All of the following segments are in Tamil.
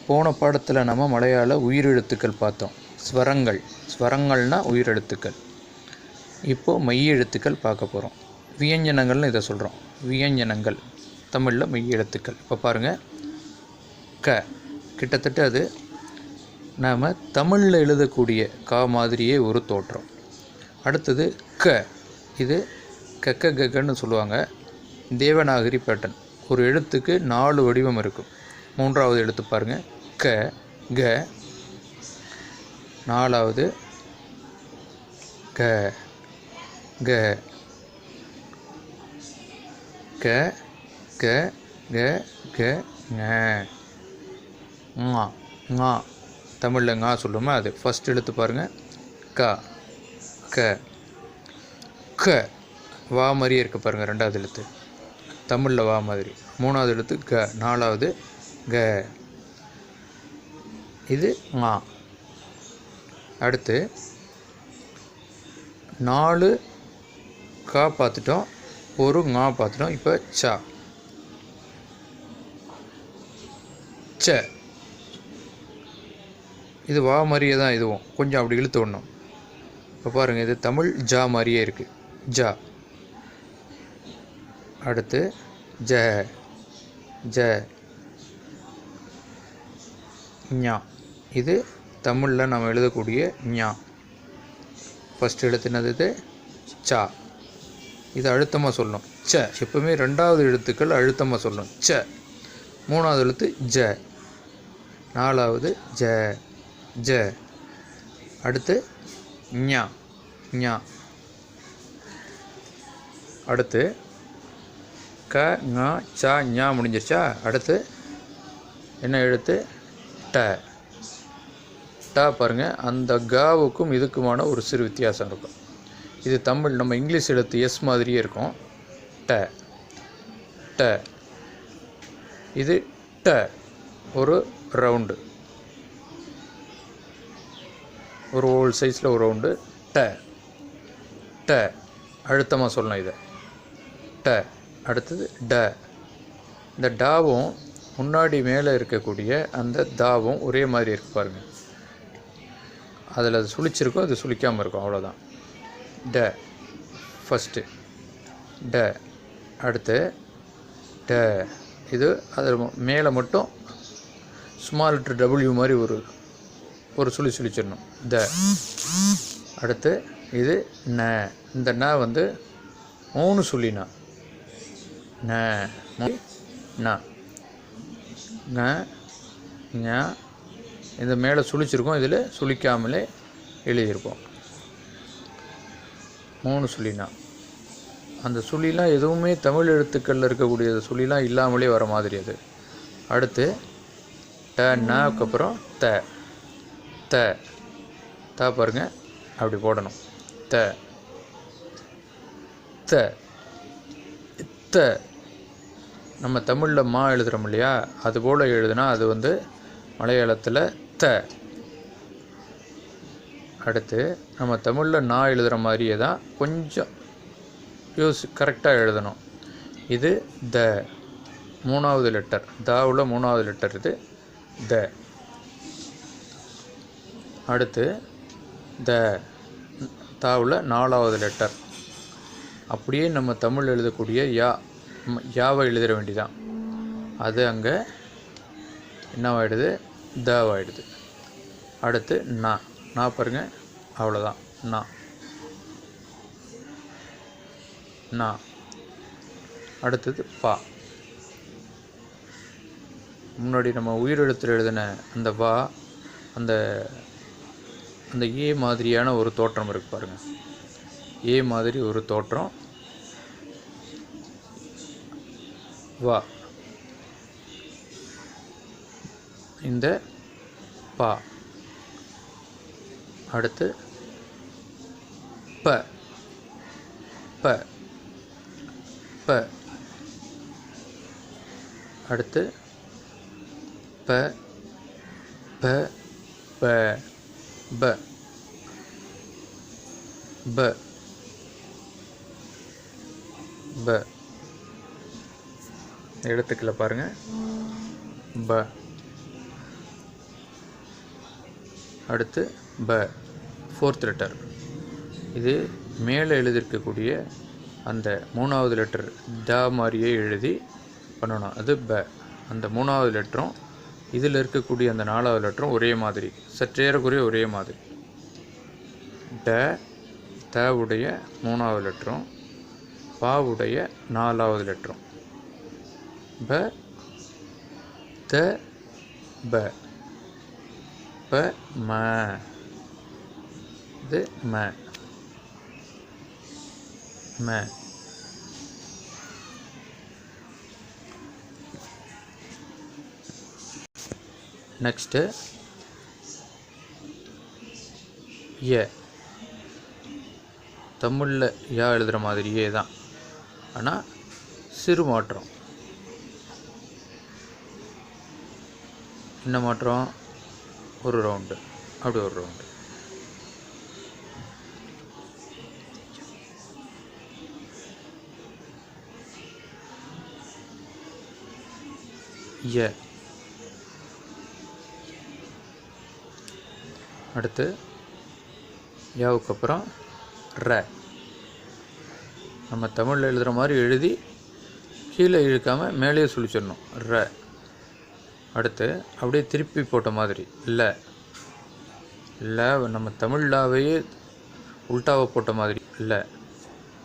போன பாடத்தில் நம்ம மலையாள உயிரெழுத்துக்கள் பார்த்தோம். ஸ்வரங்கள்னா உயிரெழுத்துக்கள். இப்போது மெய்யெழுத்துக்கள் பார்க்க போகிறோம். வியஞ்சனங்கள்னு இதை சொல்கிறோம். வியஞ்சனங்கள் தமிழில் மெய்யெழுத்துக்கள். இப்போ பாருங்கள், க கிட்டத்தட்ட அது நாம் தமிழில் எழுதக்கூடிய கா மாதிரியே ஒரு தோற்றம். அடுத்தது க, இது கக்க கக்கன்னு சொல்லுவாங்க. தேவநாகரி பேட்டன். ஒரு எழுத்துக்கு 4 வடிவம் இருக்கும். மூன்றாவது எழுத்து பாருங்கள், க க. நாலாவது க க க க க க ங ங. தமிழில் ஙா சொல்லுமா, அது ஃபஸ்ட் எழுத்து பாருங்கள், க க க. வா மாதிரியே இருக்குது பாருங்கள், ரெண்டாவது எழுத்து தமிழில் வா மாதிரி. மூணாவது எழுத்து க, நாலாவது க, இது ஙா. அடுத்து 4 கா பார்த்துட்டோம், ஒரு ஙா பார்த்துட்டோம். இப்போ ச ச. இது வா மாதிரியே தான், இதுவும் கொஞ்சம் அப்படி இழுத்து விடணும். இப்போ பாருங்கள், இது தமிழ் ஜா மாதிரியே இருக்குது, ஜா. அடுத்து ஜ ஜ ஞா. இது தமிழில் நம்ம எழுதக்கூடிய ஞா. ஃபஸ்ட் எழுத்து என்னது, சா. இது அழுத்தமாக சொல்லணும், ச. எப்பவுமே ரெண்டாவது எழுத்துக்கள் அழுத்தமாக சொல்லணும், ச. மூணாவது எழுத்து ஜ, நாலாவது ஜ ஜ. அடுத்து ஞா ஞா. அடுத்து க ங ச ஞா முடிஞ்சிருச்சா. அடுத்து என்ன எழுத்து, ட ட. பாருங்கள், அந்த காவுக்கும் இதுக்குமான ஒரு சிறு வித்தியாசம் இருக்கும். இது தமிழ் நம்ம இங்கிலீஷ் எழுத்து எஸ் மாதிரியே இருக்கும், ட ட. இது ட, ஒரு ரவுண்டு, ஒரு ஓல் சைஸில் ஒரு ரவுண்டு, ட ட. அழுத்தமாக சொல்லணும் இதை, ட. அடுத்தது ட. இந்த டாவும் முன்னாடி மேலே இருக்கக்கூடிய அந்த தாவும் ஒரே மாதிரி இருக்கு பாருங்கள். அதில் அது சுழிச்சிருக்கும், அது சுழிக்காமல் இருக்கும், அவ்வளோதான். ட ஃபஸ்ட்டு, ட. அடுத்து ட. இது அதில் மேலே மட்டும் ஸ்மால் லெட்டர் டபிள்யூ மாதிரி ஒரு சுழிச்சிடணும், த. அடுத்து இது ந. இந்த ந வந்து 3 சுழினா, ந ந ந ஞ. இந்த மேலே சுழிச்சிருக்கோம், இதில் சுழிக்காமலே எழுதியிருப்போம், 3 சுழினா. அந்த சுழிலாம் எதுவுமே தமிழ் எழுத்துக்களில் இருக்கக்கூடிய சுழிலாம் இல்லாமலே வர மாதிரி அது. அடுத்து ட நக்கு அப்புறம் த த த. பாருங்கள், அப்படி போடணும், த த த. நம்ம தமிழில் மா எழுதுகிறோம் இல்லையா, அதுபோல் எழுதுனா அது வந்து மலையாளத்தில் த. அடுத்து நம்ம தமிழில் நா எழுதுகிற மாதிரியே தான் கொஞ்சம் கரெக்டாக எழுதணும். இது த, 3வது லெட்டர், தாவில் 3வது லெட்டர் இது த. அடுத்து த, தாவில் 4வது லெட்டர். அப்படியே நம்ம தமிழ் எழுதக்கூடிய யாவை எழுதிட வேண்டிதான். அது அங்கே என்னவாயிடுது, தாவாயிடுது. அடுத்து நா நா. பாருங்கள், அவ்வளோதான், நா நா. அடுத்தது பா. முன்னாடி நம்ம உயிரெழுத்தில் எழுதின அந்த வா, அந்த அந்த ஏ மாதிரியான ஒரு தோற்றம் இருக்குது பாருங்கள், ஏ மாதிரி ஒரு தோற்றம், வா. இந்த பா. அடுத்து ப ப ப. அடுத்து ப ப ப ப ப ப. எழுத்துக்களை பாருங்கள். ப, அடுத்து ப, 4th லெட்டர். இது மேலே எழுதியிருக்கக்கூடிய அந்த 3வது லெட்டர் த மாதிரியே எழுதி பண்ணணும். அது ப. அந்த 3வது லெட்டரும் இதில் இருக்கக்கூடிய அந்த 4வது லெட்டரும் ஒரே மாதிரி, சற்றேறக்குறைய ஒரே மாதிரி. ட, த உடைய 3வது லெட்டரும் பாவுடைய 4வது லெட்டரும். ப, த, ப, ப, ம, இது ம, ம. நெக்ஸ்ட்டு ஏ. தமிழில் யா எழுதுகிற மாதிரியே தான், ஆனால் சிறு மாற்றம். என்ன மாற்றம்? ஒரு ரவுண்டு, அப்படி ஒரு ரவுண்டு. ஏ. அடுத்து யாவுக்கு அப்புறம் ர. நம்ம தமிழில் எழுதுகிற மாதிரி எழுதி கீழே இழுக்காமல் மேலேயே சுழிச்சிடணும். ர. அடுத்து அப்படியே திருப்பி போட்ட மாதிரி ல. ல நம்ம தமிழ்லாவையே உல்டாவை போட்ட மாதிரி ல.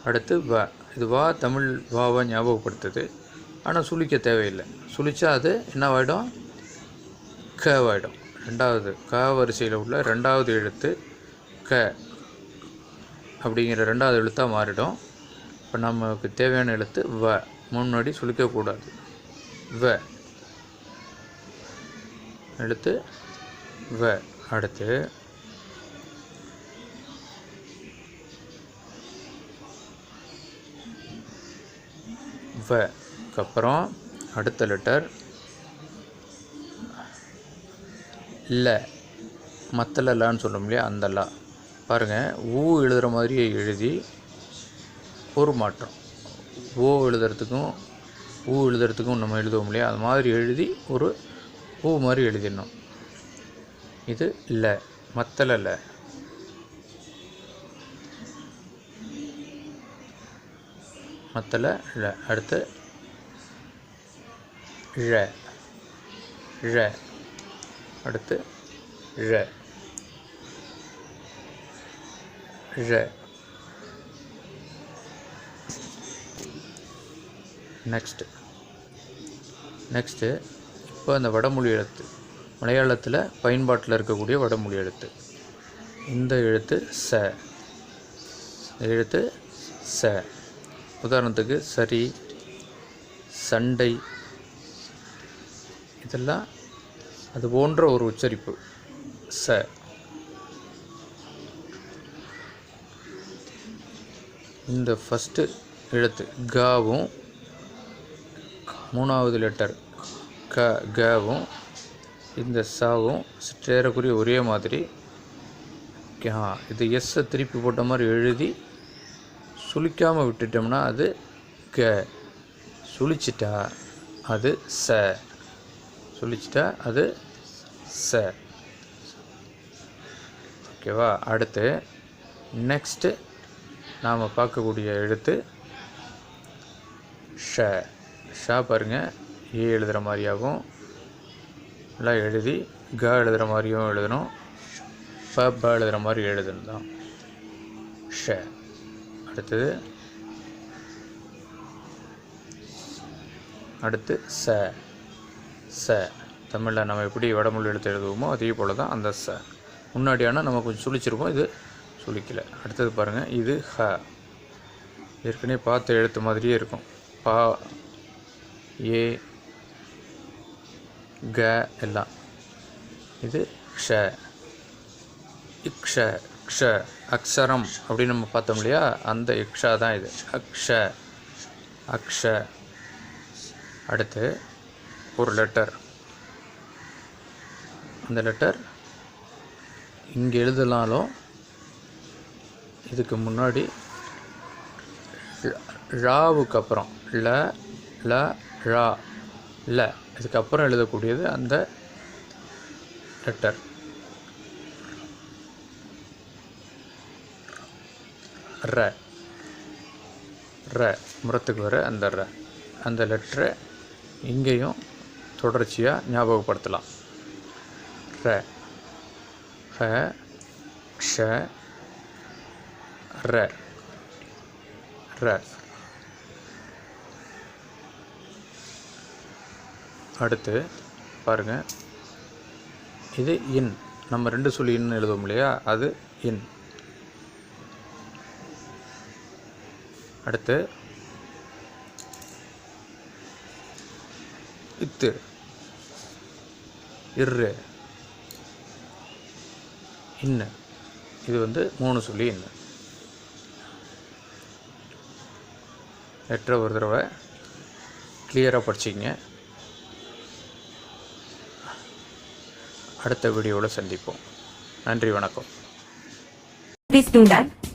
அடுத்து வ. இது வா, தமிழ் வாவை ஞாபகப்படுத்துது, ஆனால் சுழிக்க தேவையில்லை. சுழிச்சா அது என்னவாயிடும்? கவாயிடும். ரெண்டாவது க வரிசையில் உள்ள 2வது எழுத்து க அப்படிங்கிற 2வது எழுத்தாக மாறிடும். இப்போ நமக்கு தேவையான எழுத்து வ. முன்னாடி சுழிக்கக்கூடாது. வ எழுத்து வ. அடுத்து வக்கு அப்புறம் அடுத்த லெட்டர் ல. மத்தல லான்னு சொல்லும் இல்லையா, அந்த லா. பாருங்கள், ஊ எழுதுகிற மாதிரியே எழுதி ஒரு மாற்றம். ஓ எழுதுறதுக்கும் ஊ எழுதுறதுக்கும் நம்ம எழுதுவோம் இல்லையா, அது மாதிரி எழுதி ஒரு ஊ மாதிரி எழுதிடணும். இது ல. மத்தல ல. மத்தல ல. அடுத்து ழ. ழ. அடுத்து ழ. ழ. நெக்ஸ்ட்டு இப்போ அந்த வடமொழி எழுத்து, மலையாளத்தில் பயன்பாட்டில் இருக்கக்கூடிய வடமொழி எழுத்து. இந்த எழுத்து ச. எழுத்து ச. உதாரணத்துக்கு சரி, சண்டை, இதெல்லாம் அது போன்ற ஒரு உச்சரிப்பு. ச. இந்த ஃபஸ்ட்டு எழுத்து காவும் 3வது லெட்டர் கவும் இந்த சாவும் சற்றேறக்குரிய ஒரே மாதிரி. இது எஸ்ஸை திருப்பி போட்ட மாதிரி எழுதி சுழிக்காமல் விட்டுட்டோம்னா அது க. சுழிச்சிட்டா அது ச. சுழிச்சிட்டா அது ச. ஓகேவா? அடுத்து நெக்ஸ்ட்டு நாம் பார்க்கக்கூடிய எழுத்து ஷ. ஷா பாருங்கள், ஏ எழுதுகிற மாதிரியாகவும் எல்லாம் எழுதி க எழுதுகிற மாதிரியும் எழுதணும், ப எழுதுகிற மாதிரி எழுதணும் தான் ஷ. அடுத்து ச. ச. தமிழில் நம்ம எப்படி வடமொழி எழுத்து எழுதுவோமோ அதே போல் தான் அந்த ச. முன்னாடியான நம்ம கொஞ்சம் சுழிச்சிருப்போம், இது சுழிக்கலை. அடுத்தது பாருங்கள், இது ஹ. ஏற்கனவே பார்த்த எழுத்து மாதிரியே இருக்கும். பா, ஏ, க எல்லாம். இது க்ஷ. இக்ஷ. க்ஷ அக்ஷரம் அப்படின்னு நம்ம பார்த்தோம் இல்லையா, அந்த இக்ஷா தான் இது. அக்ஷ. அக்ஷ. அடுத்து ஒரு லெட்டர். அந்த லெட்டர் இங்கே எழுதலாலும் இதுக்கு முன்னாடி ழாவுக்கு அப்புறம் ல, ல, ழா ல. இதுக்கப்புறம் எழுதக்கூடியது அந்த லெட்டர். ர. ர முறத்துக்கு வர அந்த ர. அந்த லெட்டரை இங்கேயும் தொடர்ச்சியாக ஞாபகப்படுத்தலாம். ர, ஹ, க்ஷ, ர, ர. அடுத்து பாருங்கள், இது இன். நம்ம 2 சொல்லி இன் எழுதுவோம் இல்லையா, அது இன். அடுத்து இத்து, இர்ரு, இன்னு. இது 3 சொல்லி இன்னு. லெட்டரை ஒரு தடவை கிளியராக படிச்சிங்க. அடுத்த வீடியோவில் சந்திப்போம். நன்றி, வணக்கம். Please do that.